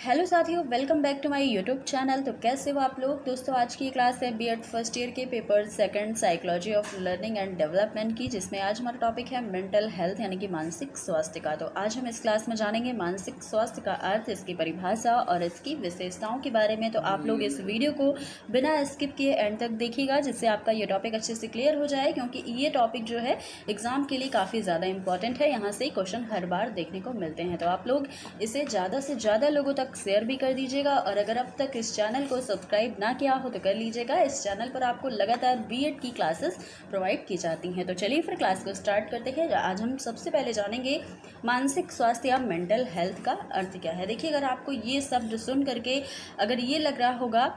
Hello साथियों, welcome back to my YouTube channel. तो कैसे हो आप लोग। दोस्तों, आज की क्लास है बीएड फर्स्ट ईयर के paper second psychology of learning and development की, जिसमें आज हमारा टॉपिक है मेंटल हेल्थ यानी कि मानसिक स्वास्थ्य का। तो आज हम इस क्लास में जानेंगे मानसिक स्वास्थ्य का अर्थ, इसकी परिभाषा और इसकी विशेषताओं के बारे में। तो आप लोग इस वीडियो को बिना स्किप किए एंड तक देखिएगा, जिससे आपका ये टॉपिक अच्छे से क्लियर हो जाए, क्योंकि ये टॉपिक जो है एग्जाम के लिए काफ़ी ज़्यादा इंपॉर्टेंट है। यहाँ से क्वेश्चन हर बार देखने को मिलते हैं। तो आप लोग इसे ज़्यादा से ज़्यादा लोगों तक शेयर भी कर दीजिएगा, और अगर अब तक इस चैनल को सब्सक्राइब ना किया हो तो कर लीजिएगा। इस चैनल पर आपको लगातार बीएड की क्लासेस प्रोवाइड की जाती हैं। तो चलिए फिर क्लास को स्टार्ट करते हैं। आज हम सबसे पहले जानेंगे मानसिक स्वास्थ्य या मेंटल हेल्थ का अर्थ क्या है। देखिए, अगर आपको ये शब्द सुन करके अगर ये लग रहा होगा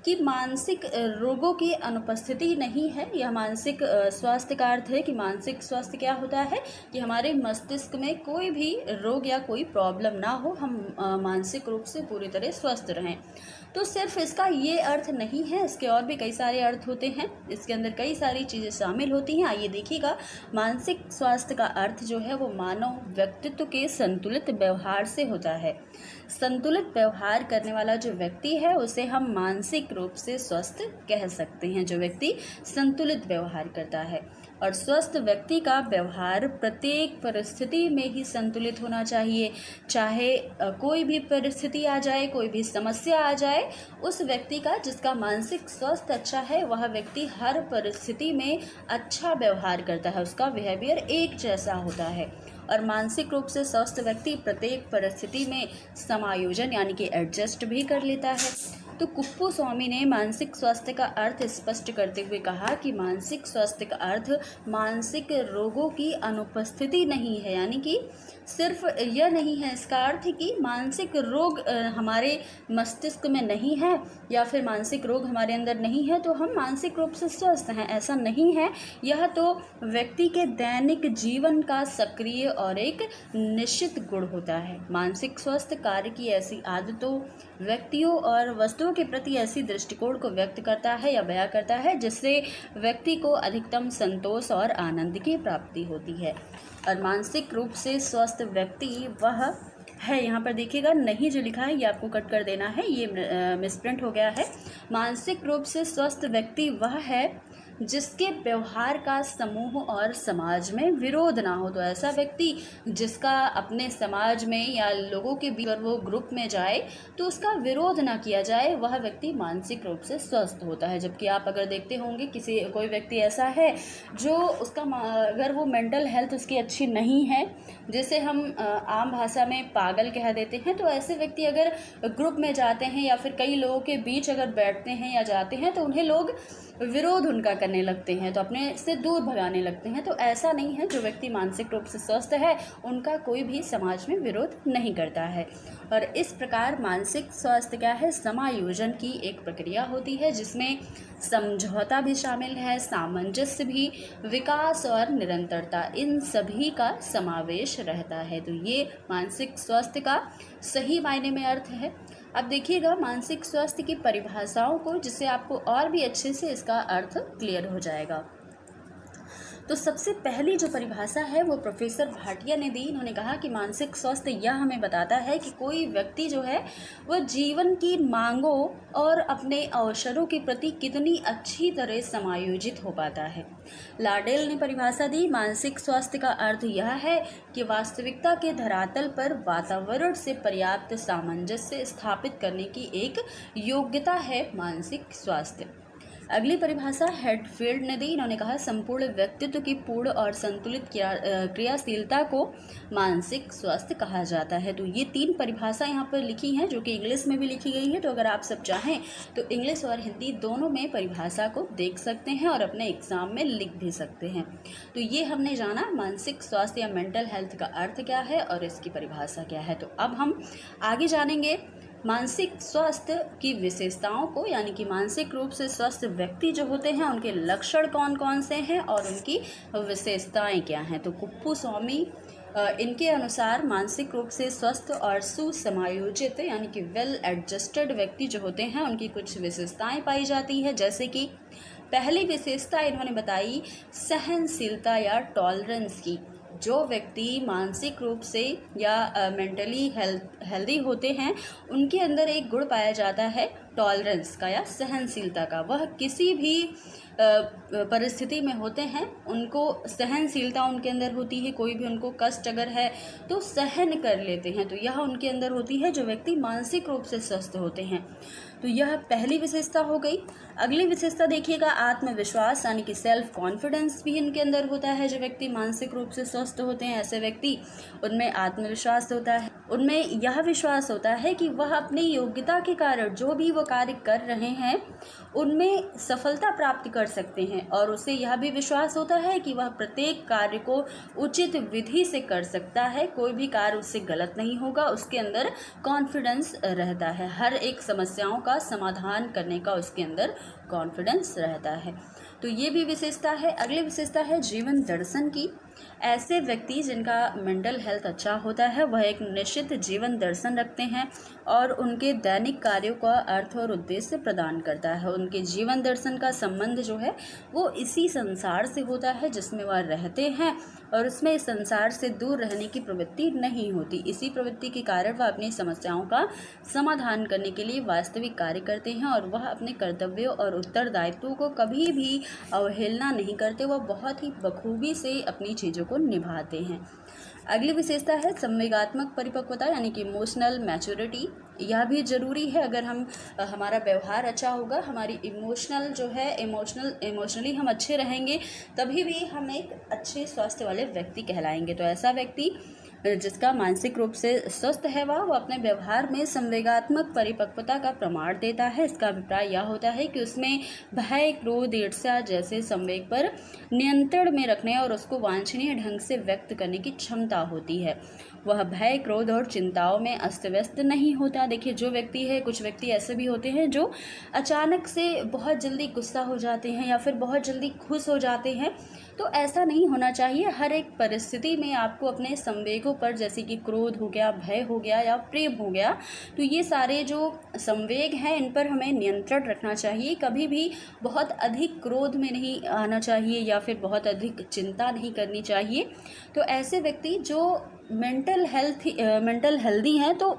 कि मानसिक रोगों की अनुपस्थिति नहीं है, यह मानसिक स्वास्थ्य का अर्थ है कि मानसिक स्वास्थ्य क्या होता है कि हमारे मस्तिष्क में कोई भी रोग या कोई प्रॉब्लम ना हो, हम मानसिक रूप से पूरी तरह स्वस्थ रहें। तो सिर्फ इसका ये अर्थ नहीं है, इसके और भी कई सारे अर्थ होते हैं। इसके अंदर कई सारी चीज़ें शामिल होती हैं। आइए देखिएगा, मानसिक स्वास्थ्य का अर्थ जो है वो मानव व्यक्तित्व के संतुलित व्यवहार से होता है। संतुलित व्यवहार करने वाला जो व्यक्ति है उसे हम मानसिक रूप से स्वस्थ कह सकते हैं। जो व्यक्ति संतुलित व्यवहार करता है, और स्वस्थ व्यक्ति का व्यवहार प्रत्येक परिस्थिति में ही संतुलित होना चाहिए। चाहे कोई भी परिस्थिति आ जाए, कोई भी समस्या आ जाए, उस व्यक्ति का, जिसका मानसिक स्वास्थ्य अच्छा है, वह व्यक्ति हर परिस्थिति में अच्छा व्यवहार करता है, उसका बिहेवियर एक जैसा होता है। और मानसिक रूप से स्वस्थ व्यक्ति प्रत्येक परिस्थिति में समायोजन यानी कि एडजस्ट भी कर लेता है। तो कुप्पू स्वामी ने मानसिक स्वास्थ्य का अर्थ स्पष्ट करते हुए कहा कि मानसिक स्वास्थ्य का अर्थ मानसिक रोगों की अनुपस्थिति नहीं है, यानी कि सिर्फ यह नहीं है इसका अर्थ कि मानसिक रोग हमारे मस्तिष्क में नहीं है या फिर मानसिक रोग हमारे अंदर नहीं है तो हम मानसिक रूप से स्वस्थ हैं, ऐसा नहीं है। यह तो व्यक्ति के दैनिक जीवन का सक्रिय और एक निश्चित गुण होता है। मानसिक स्वास्थ्य कार्य की ऐसी आदतों, व्यक्तियों और वस्तुओं के प्रति ऐसी दृष्टिकोण को व्यक्त करता है या बयां करता है जिससे व्यक्ति को अधिकतम संतोष और आनंद की प्राप्ति होती है। और मानसिक रूप से स्वस्थ व्यक्ति वह है, यहाँ पर देखिएगा, नहीं जो लिखा है ये आपको कट कर देना है, ये मिसप्रिंट हो गया है। मानसिक रूप से स्वस्थ व्यक्ति वह है जिसके व्यवहार का समूह और समाज में विरोध ना हो। तो ऐसा व्यक्ति जिसका अपने समाज में या लोगों के बीच अगर वो ग्रुप में जाए तो उसका विरोध ना किया जाए, वह व्यक्ति मानसिक रूप से स्वस्थ होता है। जबकि आप अगर देखते होंगे कोई व्यक्ति ऐसा है जो उसका अगर वो मेंटल हेल्थ उसकी अच्छी नहीं है, जिसे हम आम भाषा में पागल कह देते हैं, तो ऐसे व्यक्ति अगर ग्रुप में जाते हैं या फिर कई लोगों के बीच अगर बैठते हैं या जाते हैं तो उन्हें लोग विरोध उनका करने लगते हैं, तो अपने से दूर भगाने लगते हैं। तो ऐसा नहीं है, जो व्यक्ति मानसिक रूप से स्वस्थ है उनका कोई भी समाज में विरोध नहीं करता है। और इस प्रकार मानसिक स्वास्थ्य क्या है, समायोजन की एक प्रक्रिया होती है जिसमें समझौता भी शामिल है, सामंजस्य भी, विकास और निरंतरता, इन सभी का समावेश रहता है। तो ये मानसिक स्वास्थ्य का सही मायने में अर्थ है। अब देखिएगा मानसिक स्वास्थ्य की परिभाषाओं को, जिससे आपको और भी अच्छे से इसका अर्थ क्लियर हो जाएगा। तो सबसे पहली जो परिभाषा है वो प्रोफेसर भाटिया ने दी। इन्होंने कहा कि मानसिक स्वास्थ्य यह हमें बताता है कि कोई व्यक्ति जो है वह जीवन की मांगों और अपने अवसरों के प्रति कितनी अच्छी तरह समायोजित हो पाता है। लाडेल ने परिभाषा दी, मानसिक स्वास्थ्य का अर्थ यह है कि वास्तविकता के धरातल पर वातावरण से पर्याप्त सामंजस्य स्थापित करने की एक योग्यता है मानसिक स्वास्थ्य। अगली परिभाषा हेडफील्ड ने दी। इन्होंने कहा, संपूर्ण व्यक्तित्व की पूर्ण और संतुलित क्रियाशीलता को मानसिक स्वास्थ्य कहा जाता है। तो ये तीन परिभाषा यहाँ पर लिखी हैं, जो कि इंग्लिश में भी लिखी गई है। तो अगर आप सब चाहें तो इंग्लिश और हिंदी दोनों में परिभाषा को देख सकते हैं और अपने एग्जाम में लिख भी सकते हैं। तो ये हमने जाना मानसिक स्वास्थ्य या मेंटल हेल्थ का अर्थ क्या है और इसकी परिभाषा क्या है। तो अब हम आगे जानेंगे मानसिक स्वास्थ्य की विशेषताओं को, यानी कि मानसिक रूप से स्वस्थ व्यक्ति जो होते हैं उनके लक्षण कौन कौन से हैं और उनकी विशेषताएं क्या हैं। तो कुप्पू स्वामी इनके अनुसार मानसिक रूप से स्वस्थ और सुसमायोजित यानी कि वेल एडजस्टेड व्यक्ति जो होते हैं उनकी कुछ विशेषताएं पाई जाती है। जैसे कि पहली विशेषता इन्होंने बताई सहनशीलता या टॉलरेंस की। जो व्यक्ति मानसिक रूप से या मेंटली हेल्दी होते हैं, उनके अंदर एक गुण पाया जाता है टॉलरेंस का या सहनशीलता का। वह किसी भी परिस्थिति में होते हैं, उनको सहनशीलता उनके अंदर होती है। कोई भी उनको कष्ट अगर है तो सहन कर लेते हैं, तो यह उनके अंदर होती है जो व्यक्ति मानसिक रूप से स्वस्थ होते हैं। तो यह पहली विशेषता हो गई। अगली विशेषता देखिएगा, आत्मविश्वास यानी कि सेल्फ कॉन्फिडेंस भी इनके अंदर होता है। जो व्यक्ति मानसिक रूप से स्वस्थ होते हैं, ऐसे व्यक्ति, उनमें आत्मविश्वास होता है। उनमें यह विश्वास होता है कि वह अपनी योग्यता के कारण जो भी वो कार्य कर रहे हैं उनमें सफलता प्राप्त कर सकते हैं, और उसे यह भी विश्वास होता है कि वह प्रत्येक कार्य को उचित विधि से कर सकता है। कोई भी कार्य उससे गलत नहीं होगा। उसके अंदर कॉन्फिडेंस रहता है। हर एक समस्याओं का समाधान करने का उसके अंदर कॉन्फिडेंस रहता है। तो ये भी विशेषता है। अगली विशेषता है जीवन दर्शन की। ऐसे व्यक्ति जिनका मेंटल हेल्थ अच्छा होता है, वह एक निश्चित जीवन दर्शन रखते हैं और उनके दैनिक कार्यों का अर्थ और उद्देश्य प्रदान करता है। उनके जीवन दर्शन का संबंध जो है वो इसी संसार से होता है जिसमें वह रहते हैं, और उसमें इस संसार से दूर रहने की प्रवृत्ति नहीं होती। इसी प्रवृत्ति के कारण वह अपनी समस्याओं का समाधान करने के लिए वास्तविक कार्य करते हैं, और वह अपने कर्तव्यों और उत्तरदायित्वों को कभी भी अवहेलना नहीं करते। वह बहुत ही बखूबी से अपनी चीज़ों को निभाते हैं। अगली विशेषता है संवेगात्मक परिपक्वता यानी कि इमोशनल मैच्योरिटी। यह भी ज़रूरी है। अगर हमारा व्यवहार अच्छा होगा, हमारी इमोशनल जो है इमोशनली हम अच्छे रहेंगे, तभी भी हम एक अच्छे स्वास्थ्य वाले व्यक्ति कहलाएंगे। तो ऐसा व्यक्ति जिसका मानसिक रूप से स्वस्थ है, वह अपने व्यवहार में संवेगात्मक परिपक्वता का प्रमाण देता है। इसका अभिप्राय यह होता है कि उसमें भय, क्रोध, ईर्ष्या जैसे संवेग पर नियंत्रण में रखने और उसको वांछनीय ढंग से व्यक्त करने की क्षमता होती है। वह भय, क्रोध और चिंताओं में अस्त व्यस्त नहीं होता। देखिए, जो व्यक्ति है, कुछ व्यक्ति ऐसे भी होते हैं जो अचानक से बहुत जल्दी गुस्सा हो जाते हैं या फिर बहुत जल्दी खुश हो जाते हैं। तो ऐसा नहीं होना चाहिए। हर एक परिस्थिति में आपको अपने संवेगों पर, जैसे कि क्रोध हो गया, भय हो गया या प्रेम हो गया, तो ये सारे जो संवेग हैं इन पर हमें नियंत्रण रखना चाहिए। कभी भी बहुत अधिक क्रोध में नहीं आना चाहिए या फिर बहुत अधिक चिंता नहीं करनी चाहिए। तो ऐसे व्यक्ति जो मेंटल हेल्दी हैं, तो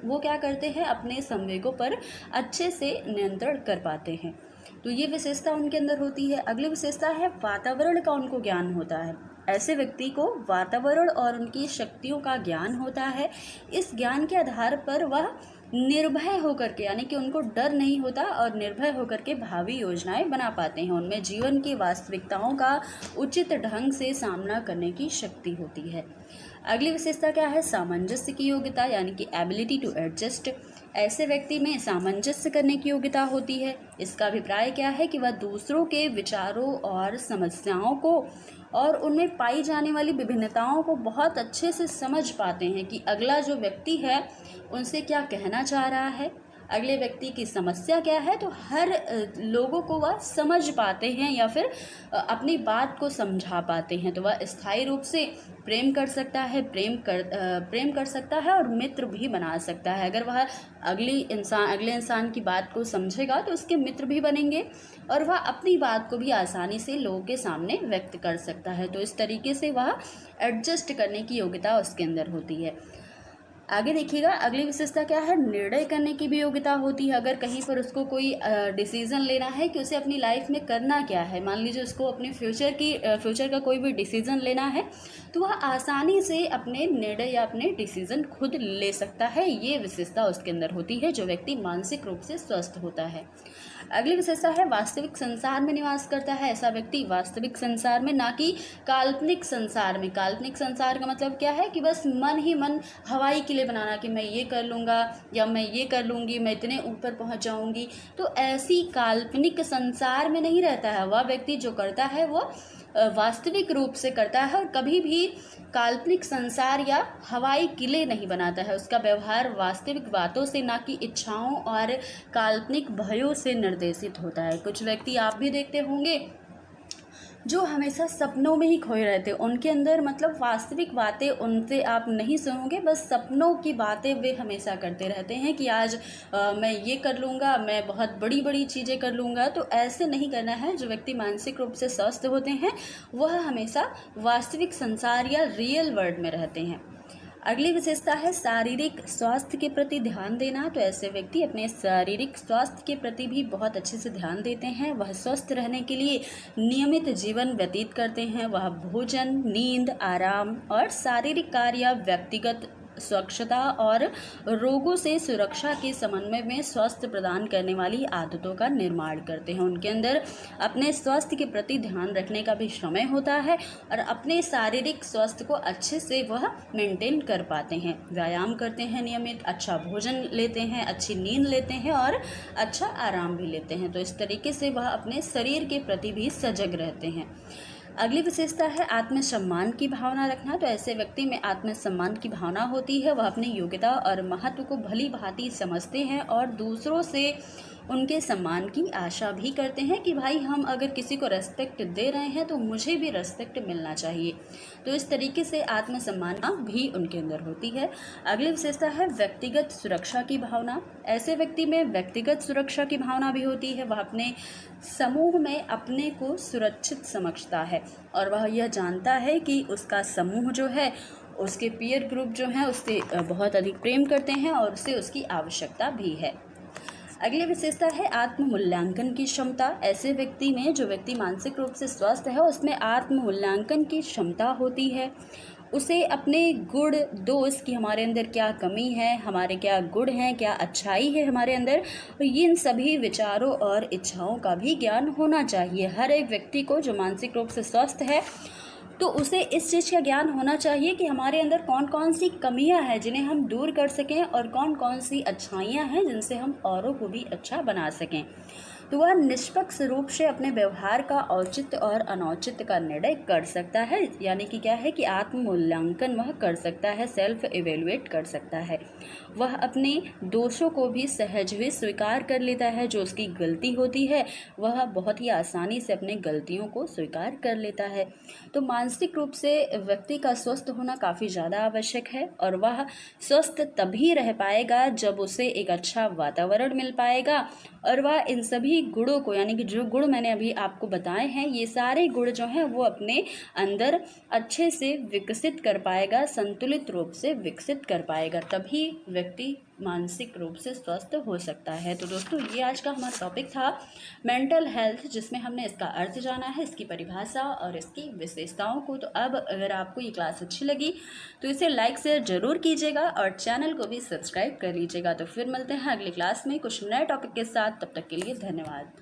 वो क्या करते हैं, अपने संवेगों पर अच्छे से नियंत्रण कर पाते हैं। तो ये विशेषता उनके अंदर होती है। अगली विशेषता है वातावरण का उनको ज्ञान होता है। ऐसे व्यक्ति को वातावरण और उनकी शक्तियों का ज्ञान होता है। इस ज्ञान के आधार पर वह निर्भय होकर के, यानी कि उनको डर नहीं होता, और निर्भय होकर के भावी योजनाएं बना पाते हैं। उनमें जीवन की वास्तविकताओं का उचित ढंग से सामना करने की शक्ति होती है। अगली विशेषता क्या है, सामंजस्य की योग्यता यानी कि एबिलिटी टू एडजस्ट। ऐसे व्यक्ति में सामंजस्य करने की योग्यता होती है। इसका अभिप्राय क्या है कि वह दूसरों के विचारों और समस्याओं को और उनमें पाई जाने वाली विभिन्नताओं को बहुत अच्छे से समझ पाते हैं कि अगला जो व्यक्ति है उनसे क्या कहना चाह रहा है, अगले व्यक्ति की समस्या क्या है। तो हर लोगों को वह समझ पाते हैं या फिर अपनी बात को समझा पाते हैं। तो वह स्थायी रूप से प्रेम कर सकता है, प्रेम कर सकता है और मित्र भी बना सकता है। अगर वह अगले इंसान की बात को समझेगा तो उसके मित्र भी बनेंगे, और वह अपनी बात को भी आसानी से लोगों के सामने व्यक्त कर सकता है। तो इस तरीके से वह एडजस्ट करने की योग्यता उसके अंदर होती है। आगे देखिएगा, अगली विशेषता क्या है, निर्णय करने की भी योग्यता होती है। अगर कहीं पर उसको कोई डिसीज़न लेना है कि उसे अपनी लाइफ में करना क्या है, मान लीजिए उसको अपने फ्यूचर का कोई भी डिसीज़न लेना है, तो वह आसानी से अपने निर्णय या अपने डिसीज़न खुद ले सकता है। ये विशेषता उसके अंदर होती है जो व्यक्ति मानसिक रूप से स्वस्थ होता है। अगली विशेषता है वास्तविक संसार में निवास करता है। ऐसा व्यक्ति वास्तविक संसार में, ना कि काल्पनिक संसार में। काल्पनिक संसार का मतलब क्या है कि बस मन ही मन हवाई किले बनाना कि मैं ये कर लूँगा या मैं ये कर लूँगी, मैं इतने ऊपर पहुँच जाऊँगी। तो ऐसी काल्पनिक संसार में नहीं रहता है। वह व्यक्ति जो करता है वो वास्तविक रूप से करता है और कभी भी काल्पनिक संसार या हवाई किले नहीं बनाता है। उसका व्यवहार वास्तविक बातों से, ना कि इच्छाओं और काल्पनिक भयों से निर्देशित होता है। कुछ व्यक्ति आप भी देखते होंगे जो हमेशा सपनों में ही खोए रहते हैं, उनके अंदर मतलब वास्तविक बातें उनसे आप नहीं सुनोगे, बस सपनों की बातें वे हमेशा करते रहते हैं कि आज मैं ये कर लूँगा, मैं बहुत बड़ी बड़ी चीज़ें कर लूँगा। तो ऐसे नहीं करना है। जो व्यक्ति मानसिक रूप से स्वस्थ होते हैं वह हमेशा वास्तविक संसार या रियल वर्ल्ड में रहते हैं। अगली विशेषता है शारीरिक स्वास्थ्य के प्रति ध्यान देना। तो ऐसे व्यक्ति अपने शारीरिक स्वास्थ्य के प्रति भी बहुत अच्छे से ध्यान देते हैं। वह स्वस्थ रहने के लिए नियमित जीवन व्यतीत करते हैं। वह भोजन, नींद, आराम और शारीरिक कार्य या व्यक्तिगत स्वच्छता और रोगों से सुरक्षा के समन्वय में स्वास्थ्य प्रदान करने वाली आदतों का निर्माण करते हैं। उनके अंदर अपने स्वास्थ्य के प्रति ध्यान रखने का भी समय होता है और अपने शारीरिक स्वास्थ्य को अच्छे से वह मेंटेन कर पाते हैं। व्यायाम करते हैं नियमित, अच्छा भोजन लेते हैं, अच्छी नींद लेते हैं और अच्छा आराम भी लेते हैं। तो इस तरीके से वह अपने शरीर के प्रति भी सजग रहते हैं। अगली विशेषता है आत्मसम्मान की भावना रखना। तो ऐसे व्यक्ति में आत्मसम्मान की भावना होती है। वह अपनी योग्यता और महत्व को भली भांति समझते हैं और दूसरों से उनके सम्मान की आशा भी करते हैं कि भाई हम अगर किसी को रेस्पेक्ट दे रहे हैं तो मुझे भी रेस्पेक्ट मिलना चाहिए। तो इस तरीके से आत्मसम्मान भी उनके अंदर होती है। अगली विशेषता है व्यक्तिगत सुरक्षा की भावना। ऐसे व्यक्ति में व्यक्तिगत सुरक्षा की भावना भी होती है। वह अपने समूह में अपने को सुरक्षित समझता है और वह यह जानता है कि उसका समूह जो है, उसके पीयर ग्रुप जो है उससे बहुत अधिक प्रेम करते हैं और उससे उसकी आवश्यकता भी है। अगली विशेषता है आत्म मूल्यांकन की क्षमता। ऐसे व्यक्ति में, जो व्यक्ति मानसिक रूप से स्वस्थ है, उसमें आत्म मूल्यांकन की क्षमता होती है। उसे अपने गुण दोष की हमारे अंदर क्या कमी है, हमारे क्या गुण हैं, क्या अच्छाई है हमारे अंदर, और इन सभी विचारों और इच्छाओं का भी ज्ञान होना चाहिए। हर एक व्यक्ति को जो मानसिक रूप से स्वस्थ है तो उसे इस चीज़ का ज्ञान होना चाहिए कि हमारे अंदर कौन कौन सी कमियां हैं जिन्हें हम दूर कर सकें और कौन कौन सी अच्छाइयां हैं जिनसे हम औरों को भी अच्छा बना सकें। तो वह निष्पक्ष रूप से अपने व्यवहार का औचित्य और अनौचित्य का निर्णय कर सकता है। यानी कि क्या है कि आत्म मूल्यांकन वह कर सकता है, सेल्फ इवेल्युएट कर सकता है। वह अपने दोषों को भी सहज ही स्वीकार कर लेता है। जो उसकी गलती होती है वह बहुत ही आसानी से अपने गलतियों को स्वीकार कर लेता है। तो मानसिक रूप से व्यक्ति का स्वस्थ होना काफ़ी ज़्यादा आवश्यक है और वह स्वस्थ तभी रह पाएगा जब उसे एक अच्छा वातावरण मिल पाएगा और वह इन सभी गुणों को, यानी कि जो गुण मैंने अभी आपको बताए हैं, ये सारे गुण जो हैं वो अपने अंदर अच्छे से विकसित कर पाएगा, संतुलित रूप से विकसित कर पाएगा। तभी व्यक्ति मानसिक रूप से स्वस्थ हो सकता है। तो दोस्तों, ये आज का हमारा टॉपिक था मेंटल हेल्थ, जिसमें हमने इसका अर्थ जाना है, इसकी परिभाषा और इसकी विशेषताओं को। तो अब अगर आपको ये क्लास अच्छी लगी तो इसे लाइक शेयर जरूर कीजिएगा और चैनल को भी सब्सक्राइब कर लीजिएगा। तो फिर मिलते हैं अगली क्लास में कुछ नए टॉपिक के साथ। तब तक के लिए धन्यवाद।